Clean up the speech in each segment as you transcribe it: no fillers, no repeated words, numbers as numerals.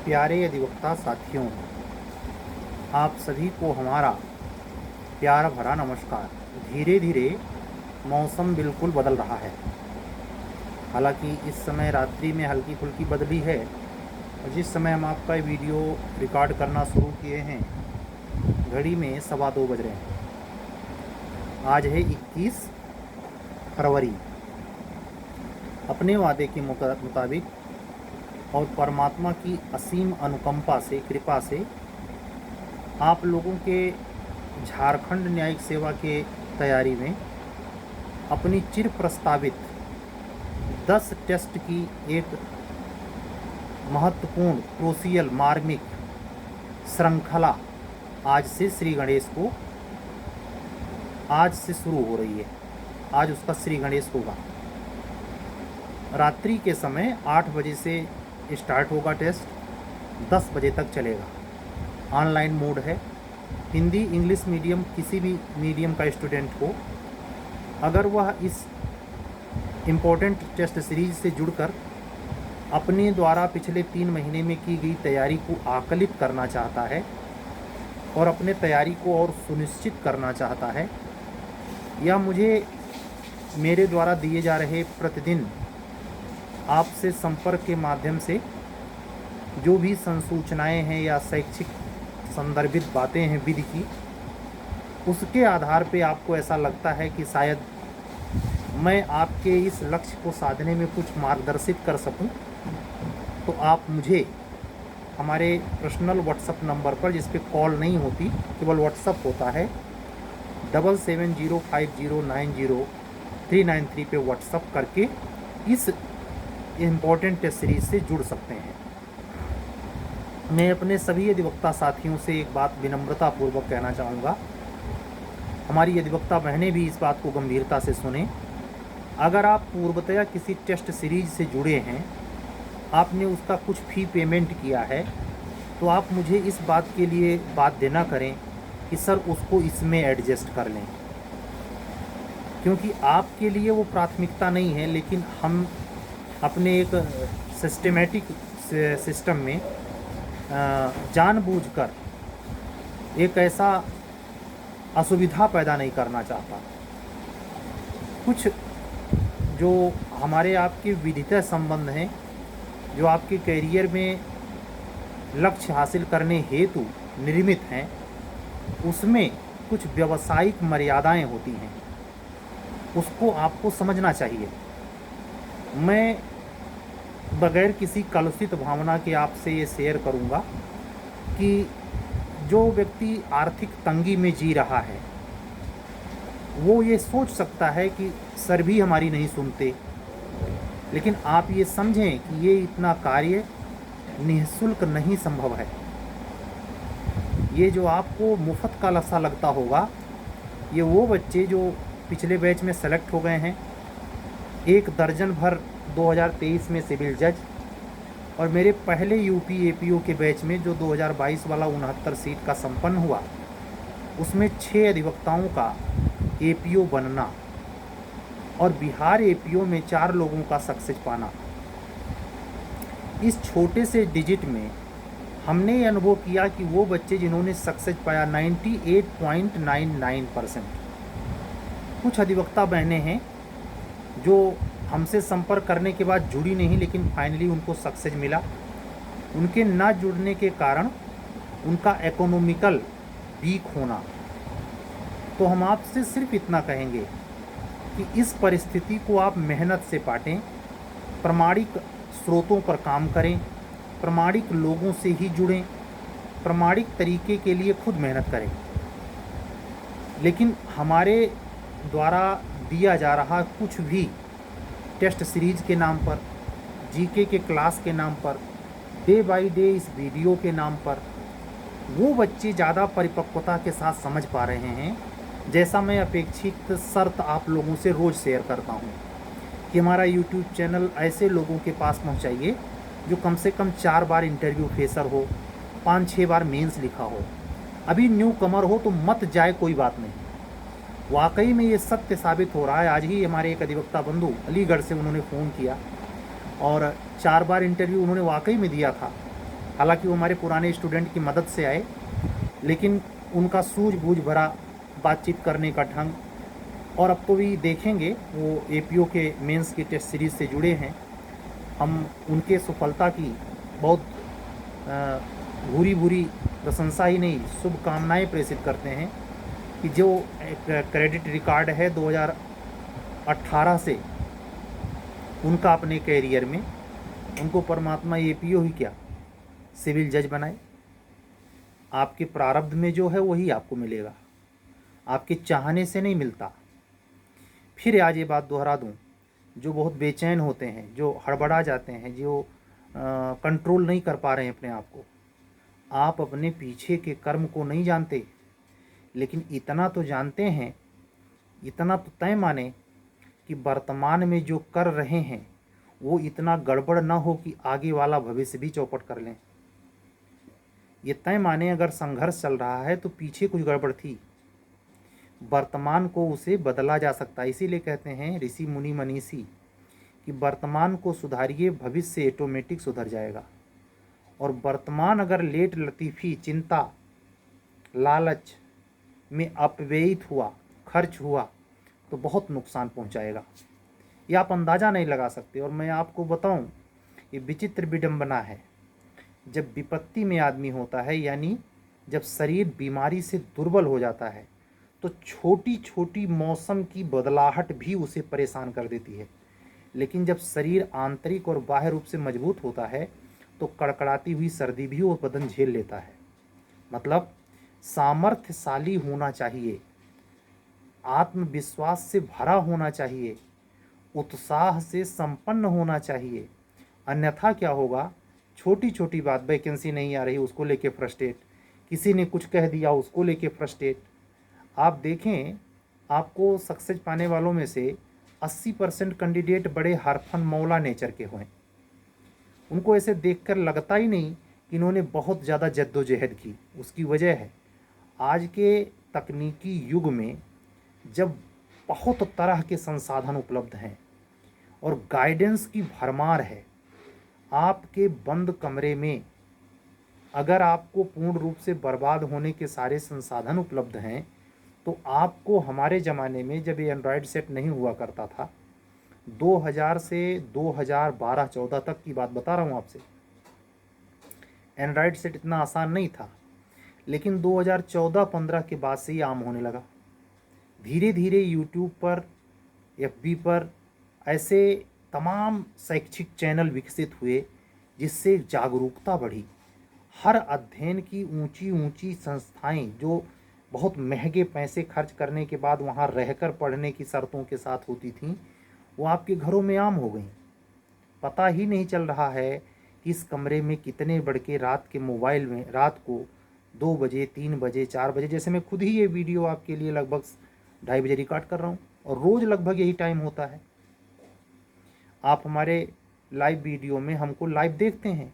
प्यारे अधिवक्ता साथियों, आप सभी को हमारा प्यार भरा नमस्कार। धीरे धीरे मौसम बिल्कुल बदल रहा है। हालांकि इस समय रात्रि में हल्की फुल्की बदली है और जिस समय हम आपका वीडियो रिकॉर्ड करना शुरू किए हैं घड़ी में 2:15 बज रहे हैं। आज है 21 फरवरी। अपने वादे के मुताबिक और परमात्मा की असीम अनुकंपा से, कृपा से आप लोगों के झारखंड न्यायिक सेवा के तैयारी में अपनी चिर प्रस्तावित 10 टेस्ट की एक महत्वपूर्ण क्रूशियल मार्मिक श्रृंखला आज से श्री गणेश को आज से शुरू हो रही है। आज उसका श्री गणेश होगा। रात्रि के समय 8 बजे से स्टार्ट होगा टेस्ट, 10 बजे तक चलेगा। ऑनलाइन मोड है। हिंदी इंग्लिश मीडियम किसी भी मीडियम का स्टूडेंट हो, अगर वह इस इम्पोर्टेंट टेस्ट सीरीज से जुड़कर अपने द्वारा पिछले 3 महीने में की गई तैयारी को आकलित करना चाहता है और अपने तैयारी को और सुनिश्चित करना चाहता है, या मुझे मेरे द्वारा दिए जा रहे प्रतिदिन आपसे संपर्क के माध्यम से जो भी संसूचनाएं हैं या शैक्षिक संदर्भित बातें हैं विधि की, उसके आधार पे आपको ऐसा लगता है कि शायद मैं आपके इस लक्ष्य को साधने में कुछ मार्गदर्शित कर सकूं, तो आप मुझे हमारे पर्सनल व्हाट्सएप नंबर पर, जिस पे कॉल नहीं होती केवल व्हाट्सएप होता है, 7705090393 पे व्हाट्सएप करके इस इम्पोर्टेंट टेस्ट सीरीज से जुड़ सकते हैं। मैं अपने सभी अधिवक्ता साथियों से एक बात विनम्रता पूर्वक कहना चाहूँगा, हमारी अधिवक्ता बहनें भी इस बात को गंभीरता से सुने। अगर आप पूर्वतया किसी टेस्ट सीरीज से जुड़े हैं, आपने उसका कुछ फ़ी पेमेंट किया है, तो आप मुझे इस बात के लिए बाध्य न करें कि सर उसको इसमें एडजस्ट कर लें, क्योंकि आपके लिए वो प्राथमिकता नहीं है। लेकिन हम अपने एक सिस्टमेटिक सिस्टम में जानबूझकर एक ऐसा असुविधा पैदा नहीं करना चाहता। कुछ जो हमारे आपके विधितः संबंध हैं, जो आपके करियर में लक्ष्य हासिल करने हेतु निर्मित हैं, उसमें कुछ व्यावसायिक मर्यादाएं होती हैं, उसको आपको समझना चाहिए। मैं बगैर किसी कलुषित भावना के आपसे ये शेयर करूँगा कि जो व्यक्ति आर्थिक तंगी में जी रहा है, वो ये सोच सकता है कि सर भी हमारी नहीं सुनते, लेकिन आप ये समझें कि ये इतना कार्य निःशुल्क नहीं संभव है। ये जो आपको मुफ्त का लसा लगता होगा, ये वो बच्चे जो पिछले बैच में सेलेक्ट हो गए हैं, 1 दर्जन भर 2023 में सिविल जज, और मेरे पहले यूपी एपीओ के बैच में जो 2022 वाला 69 सीट का संपन्न हुआ, उसमें 6 अधिवक्ताओं का एपीओ बनना और बिहार एपीओ में 4 लोगों का सक्सेस पाना, इस छोटे से डिजिट में हमने ये अनुभव किया कि वो बच्चे जिन्होंने सक्सेस पाया 98.99%। कुछ अधिवक्ता बहनें हैं जो हमसे संपर्क करने के बाद जुड़ी नहीं, लेकिन फाइनली उनको सक्सेस मिला। उनके ना जुड़ने के कारण उनका इकोनॉमिकल वीक होना। तो हम आपसे सिर्फ इतना कहेंगे कि इस परिस्थिति को आप मेहनत से पाटें, प्रमाणिक स्रोतों पर काम करें, प्रमाणिक लोगों से ही जुड़ें, प्रमाणिक तरीके के लिए खुद मेहनत करें। लेकिन हमारे द्वारा दिया जा रहा कुछ भी टेस्ट सीरीज के नाम पर, जीके के क्लास के नाम पर, डे बाय डे इस वीडियो के नाम पर, वो बच्चे ज़्यादा परिपक्वता के साथ समझ पा रहे हैं, जैसा मैं अपेक्षित शर्त आप लोगों से रोज़ शेयर करता हूँ कि हमारा यूट्यूब चैनल ऐसे लोगों के पास पहुँचाइए जो कम से कम 4 बार इंटरव्यू फेसर हो, 5-6 बार मेंस लिखा हो। अभी न्यू कमर हो तो मत जाए, कोई बात नहीं। वाकई में ये सत्य साबित हो रहा है। आज ही हमारे एक अधिवक्ता बंधु अलीगढ़ से उन्होंने फ़ोन किया और 4 बार इंटरव्यू उन्होंने वाकई में दिया था हालांकि वो हमारे पुराने स्टूडेंट की मदद से आए, लेकिन उनका सूझबूझ भरा बातचीत करने का ढंग, और अब तो भी देखेंगे वो एपीओ के मेंस की टेस्ट सीरीज़ से जुड़े हैं, हम उनके सफलता की बहुत भूरी भूरी प्रशंसा ही नहीं शुभकामनाएं प्रेषित करते हैं कि जो एक क्रेडिट रिकॉर्ड है 2018 से उनका अपने कैरियर में, उनको परमात्मा एपीओ ही क्या सिविल जज बनाए। आपके प्रारब्ध में जो है वही आपको मिलेगा, आपके चाहने से नहीं मिलता। फिर आज ये बात दोहरा दूं, जो बहुत बेचैन होते हैं, जो हड़बड़ा जाते हैं, जो कंट्रोल नहीं कर पा रहे हैं अपने आप को, आप अपने पीछे के कर्म को नहीं जानते, लेकिन इतना तो जानते हैं, इतना तो तय माने कि वर्तमान में जो कर रहे हैं वो इतना गड़बड़ ना हो कि आगे वाला भविष्य भी चौपट कर लें। ये तय माने अगर संघर्ष चल रहा है तो पीछे कुछ गड़बड़ थी, वर्तमान को उसे बदला जा सकता है। इसीलिए कहते हैं ऋषि मुनि मनीषी कि वर्तमान को सुधारिए, भविष्य ऑटोमेटिक सुधर जाएगा। और वर्तमान अगर लेट लतीफ़ी, चिंता, लालच में अपव्ययित हुआ, खर्च हुआ तो बहुत नुकसान पहुंचाएगा। ये आप अंदाज़ा नहीं लगा सकते। और मैं आपको बताऊं, ये विचित्र विडंबना है, जब विपत्ति में आदमी होता है, यानी जब शरीर बीमारी से दुर्बल हो जाता है, तो छोटी छोटी मौसम की बदलाहट भी उसे परेशान कर देती है। लेकिन जब शरीर आंतरिक और बाह्य रूप से मजबूत होता है तो कड़कड़ाती हुई सर्दी भी वो बदन झेल लेता है। मतलब सामर्थ्यशाली होना चाहिए, आत्मविश्वास से भरा होना चाहिए, उत्साह से संपन्न होना चाहिए। अन्यथा क्या होगा, छोटी छोटी बात, वैकेंसी नहीं आ रही उसको लेके फ्रस्ट्रेट, किसी ने कुछ कह दिया उसको लेके फ्रस्ट्रेट। आप देखें, आपको सक्सेस पाने वालों में से 80% कैंडिडेट बड़े हरफन मौला नेचर के हुए। उनको ऐसे देखकर लगता ही नहीं कि इन्होंने बहुत ज़्यादा जद्दोजहद की। उसकी वजह है आज के तकनीकी युग में जब बहुत तरह के संसाधन उपलब्ध हैं और गाइडेंस की भरमार है, आपके बंद कमरे में अगर आपको पूर्ण रूप से बर्बाद होने के सारे संसाधन उपलब्ध हैं, तो आपको हमारे ज़माने में जब ये एंड्रॉयड सेट नहीं हुआ करता था, 2000 से 2012-14 तक की बात बता रहा हूँ आपसे, एंड्रॉयड सेट इतना आसान नहीं था। लेकिन 2014-15 के बाद से ये आम होने लगा। धीरे धीरे यूट्यूब पर, एफबी पर ऐसे तमाम शैक्षिक चैनल विकसित हुए जिससे जागरूकता बढ़ी। हर अध्ययन की ऊंची ऊंची संस्थाएं जो बहुत महंगे पैसे खर्च करने के बाद वहां रहकर पढ़ने की शर्तों के साथ होती थीं, वो आपके घरों में आम हो गई। पता ही नहीं चल रहा है कि इस कमरे में कितने बड़के रात के मोबाइल में रात को 2 बजे, 3 बजे, 4 बजे, जैसे मैं खुद ही ये वीडियो आपके लिए लगभग 2:30 बजे रिकॉर्ड कर रहा हूँ और रोज़ लगभग यही टाइम होता है। आप हमारे लाइव वीडियो में हमको लाइव देखते हैं।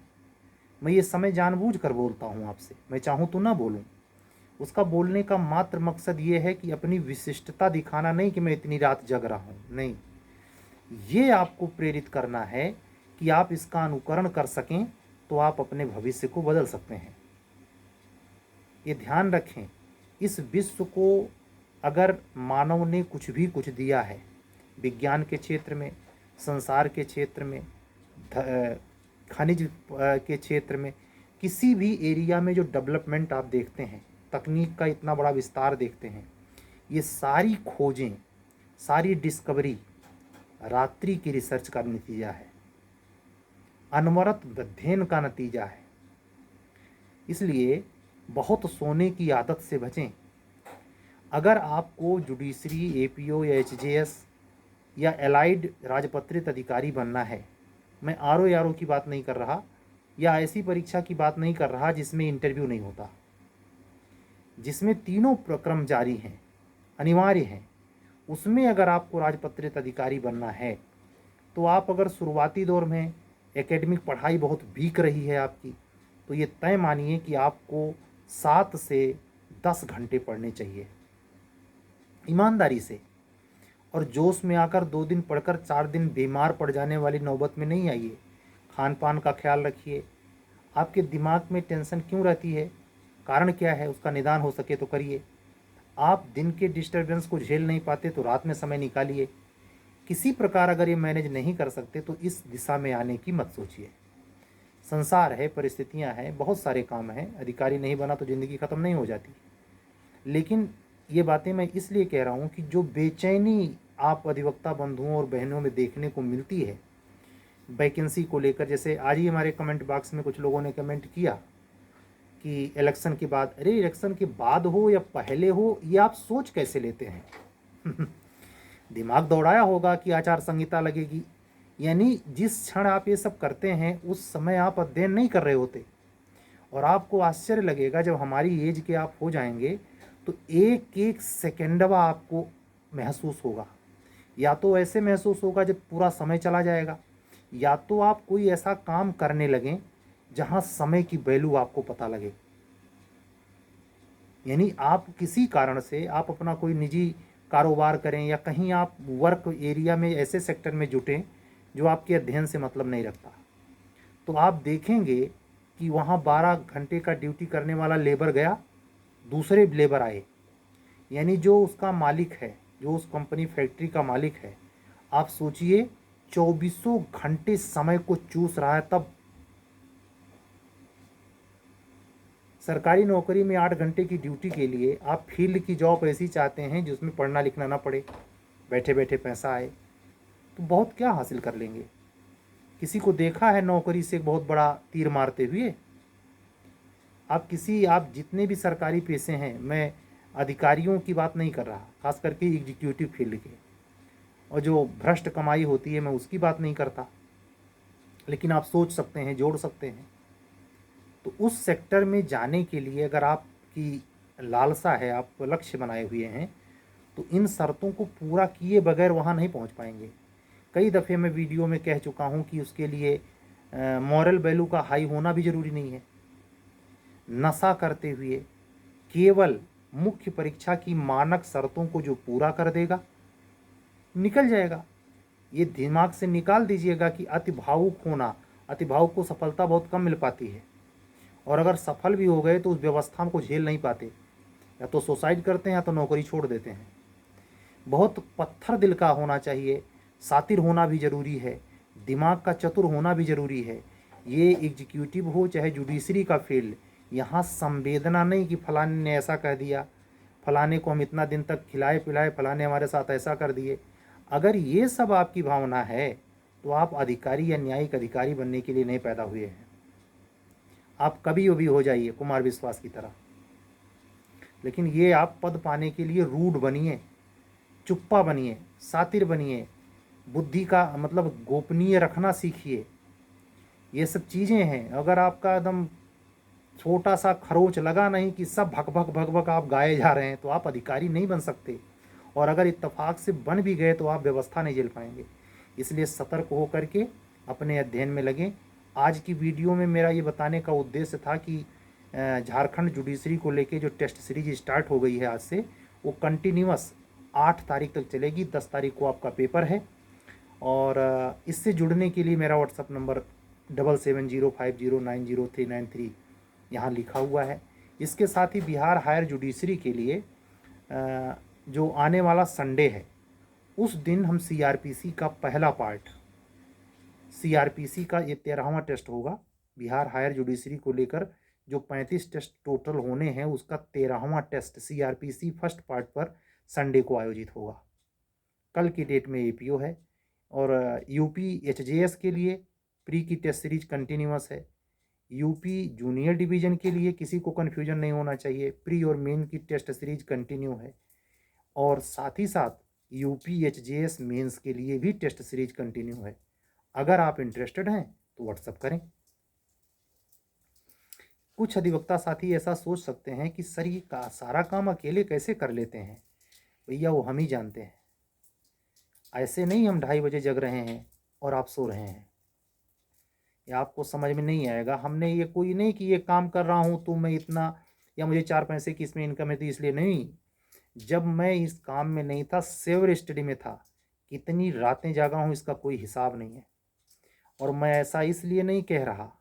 मैं ये समय जानबूझ कर बोलता हूँ आपसे, मैं चाहूँ तो ना बोलूँ। उसका बोलने का मात्र मकसद ये है कि अपनी विशिष्टता दिखाना नहीं कि मैं इतनी रात जग रहा हूँ, नहीं। ये आपको प्रेरित करना है कि आप इसका अनुकरण कर सकें तो आप अपने भविष्य को बदल सकते हैं। ये ध्यान रखें, इस विश्व को अगर मानव ने कुछ भी कुछ दिया है, विज्ञान के क्षेत्र में, संसार के क्षेत्र में, खनिज के क्षेत्र में, किसी भी एरिया में जो डेवलपमेंट आप देखते हैं, तकनीक का इतना बड़ा विस्तार देखते हैं, ये सारी खोजें, सारी डिस्कवरी रात्रि की रिसर्च का नतीजा है, अनवरत अध्ययन का नतीजा है। इसलिए बहुत सोने की आदत से बचें। अगर आपको जुडिशरी, एपीओ या एचजेएस या एलाइड राजपत्रित अधिकारी बनना है, मैं आरओ की बात नहीं कर रहा या ऐसी परीक्षा की बात नहीं कर रहा जिसमें इंटरव्यू नहीं होता, जिसमें तीनों प्रक्रम जारी हैं, अनिवार्य हैं, उसमें अगर आपको राजपत्रित अधिकारी बनना है तो आप अगर शुरुआती दौर में एकेडमिक पढ़ाई बहुत वीक रही है आपकी, तो ये तय मानिए कि आपको 7 से 10 घंटे पढ़ने चाहिए ईमानदारी से। और जोश में आकर 2 दिन पढ़कर 4 दिन बीमार पड़ जाने वाली नौबत में नहीं आइए। खान पान का ख्याल रखिए, आपके दिमाग में टेंशन क्यों रहती है, कारण क्या है, उसका निदान हो सके तो करिए। आप दिन के डिस्टर्बेंस को झेल नहीं पाते तो रात में समय निकालिए। किसी प्रकार अगर ये मैनेज नहीं कर सकते तो इस दिशा में आने की मत सोचिए। संसार है, परिस्थितियां हैं, बहुत सारे काम हैं। अधिकारी नहीं बना तो ज़िंदगी ख़त्म नहीं हो जाती। लेकिन ये बातें मैं इसलिए कह रहा हूँ कि जो बेचैनी आप अधिवक्ता बंधुओं और बहनों में देखने को मिलती है वैकेंसी को लेकर, जैसे आज ही हमारे कमेंट बॉक्स में कुछ लोगों ने कमेंट किया कि इलेक्शन के बाद, अरे इलेक्शन के बाद हो या पहले हो, ये आप सोच कैसे लेते हैं? दिमाग दौड़ाया होगा कि आचार संहिता लगेगी, यानी जिस क्षण आप ये सब करते हैं उस समय आप अध्ययन नहीं कर रहे होते। और आपको आश्चर्य लगेगा जब हमारी एज के आप हो जाएंगे तो एक एक सेकेंडवा आपको महसूस होगा। या तो ऐसे महसूस होगा जब पूरा समय चला जाएगा, या तो आप कोई ऐसा काम करने लगें जहां समय की वैल्यू आपको पता लगे। यानी आप किसी कारण से आप अपना कोई निजी कारोबार करें या कहीं आप वर्क एरिया में ऐसे सेक्टर में जुटें जो आपके अध्ययन से मतलब नहीं रखता, तो आप देखेंगे कि वहाँ 12 घंटे का ड्यूटी करने वाला लेबर गया, दूसरे लेबर आए। यानी जो उसका मालिक है, जो उस कंपनी फैक्ट्री का मालिक है, आप सोचिए 24 घंटे समय को चूस रहा है। तब सरकारी नौकरी में 8 घंटे की ड्यूटी के लिए आप फील्ड की जॉब ऐसी चाहते हैं जिसमें पढ़ना लिखना ना पड़े, बैठे बैठे पैसा आए, तो बहुत क्या हासिल कर लेंगे। किसी को देखा है नौकरी से बहुत बड़ा तीर मारते हुए? आप जितने भी सरकारी पेशे हैं, मैं अधिकारियों की बात नहीं कर रहा, खास करके एग्जीक्यूटिव फील्ड के, और जो भ्रष्ट कमाई होती है मैं उसकी बात नहीं करता, लेकिन आप सोच सकते हैं, जोड़ सकते हैं। तो उस सेक्टर में जाने के लिए अगर आपकी लालसा है, आप लक्ष्य बनाए हुए हैं, तो इन शर्तों को पूरा किए बगैर वहाँ नहीं पहुँच पाएंगे। कई दफ़े मैं वीडियो में कह चुका हूँ कि उसके लिए मॉरल वैल्यू का हाई होना भी ज़रूरी नहीं है। नशा करते हुए केवल मुख्य परीक्षा की मानक शर्तों को जो पूरा कर देगा निकल जाएगा। ये दिमाग से निकाल दीजिएगा कि अति भावुक होना, अति भावुक को सफलता बहुत कम मिल पाती है, और अगर सफल भी हो गए तो उस व्यवस्था को झेल नहीं पाते, या तो सुसाइड करते हैं या तो नौकरी छोड़ देते हैं। बहुत पत्थर दिल का होना चाहिए, शातिर होना भी ज़रूरी है, दिमाग का चतुर होना भी ज़रूरी है। ये एग्जीक्यूटिव हो चाहे जुडिशरी का फील्ड, यहाँ संवेदना नहीं कि फलाने ने ऐसा कह दिया, फलाने को हम इतना दिन तक खिलाए पिलाए, फलाने हमारे साथ ऐसा कर दिए। अगर ये सब आपकी भावना है तो आप अधिकारी या न्यायिक अधिकारी बनने के लिए नहीं पैदा हुए हैं। आप कभी भी हो जाइए कुमार विश्वास की तरह, लेकिन ये आप पद पाने के लिए रूड बनिए, चुप्पा बनिए, शातिर बनिए, बुद्धि का मतलब गोपनीय रखना सीखिए। ये सब चीज़ें हैं। अगर आपका एकदम छोटा सा खरोच लगा नहीं कि सब भक भक भक भक आप गाए जा रहे हैं, तो आप अधिकारी नहीं बन सकते। और अगर इत्तेफाक से बन भी गए तो आप व्यवस्था नहीं झेल पाएंगे। इसलिए सतर्क हो करके अपने अध्ययन में लगें। आज की वीडियो में मेरा ये बताने का उद्देश्य था कि झारखंड जुडिशरी को लेके जो टेस्ट सीरीज स्टार्ट हो गई है आज से, वो कंटिन्यूअस 8 तारीख तक चलेगी। 10 तारीख को आपका पेपर है। और इससे जुड़ने के लिए मेरा व्हाट्सअप नंबर 7705090393 यहाँ लिखा हुआ है। इसके साथ ही बिहार हायर जुडिशरी के लिए जो आने वाला संडे है, उस दिन हम सीआरपीसी का पहला पार्ट, सीआरपीसी का ये 13वां टेस्ट होगा। बिहार हायर जुडिशरी को लेकर जो 35 टेस्ट टोटल होने हैं, उसका 13वां टेस्ट सीआरपीसी फर्स्ट पार्ट पर संडे को आयोजित होगा। कल की डेट में एपीओ है। और यूपी एचजेएस के लिए प्री की टेस्ट सीरीज कंटिन्यूअस है। यूपी जूनियर डिवीज़न के लिए किसी को कन्फ्यूजन नहीं होना चाहिए, प्री और मेन की टेस्ट सीरीज कंटिन्यू है। और साथ ही साथ यूपी एचजेएस मेंस के लिए भी टेस्ट सीरीज कंटिन्यू है। अगर आप इंटरेस्टेड हैं तो व्हाट्सअप करें। कुछ अधिवक्ता साथी ऐसा सोच सकते हैं कि सर ये सारा काम अकेले कैसे कर लेते हैं? भैया वो हम ही जानते हैं। ऐसे नहीं हम 2:30 बजे जग रहे हैं और आप सो रहे हैं, ये आपको समझ में नहीं आएगा। हमने ये कोई नहीं कि ये काम कर रहा हूँ तो मैं इतना, या मुझे 4 पैसे की इसमें इनकम है तो इसलिए नहीं। जब मैं इस काम में नहीं था, सेवर स्टडी में था, कितनी रातें जागा हूँ इसका कोई हिसाब नहीं है। और मैं ऐसा इसलिए नहीं कह रहा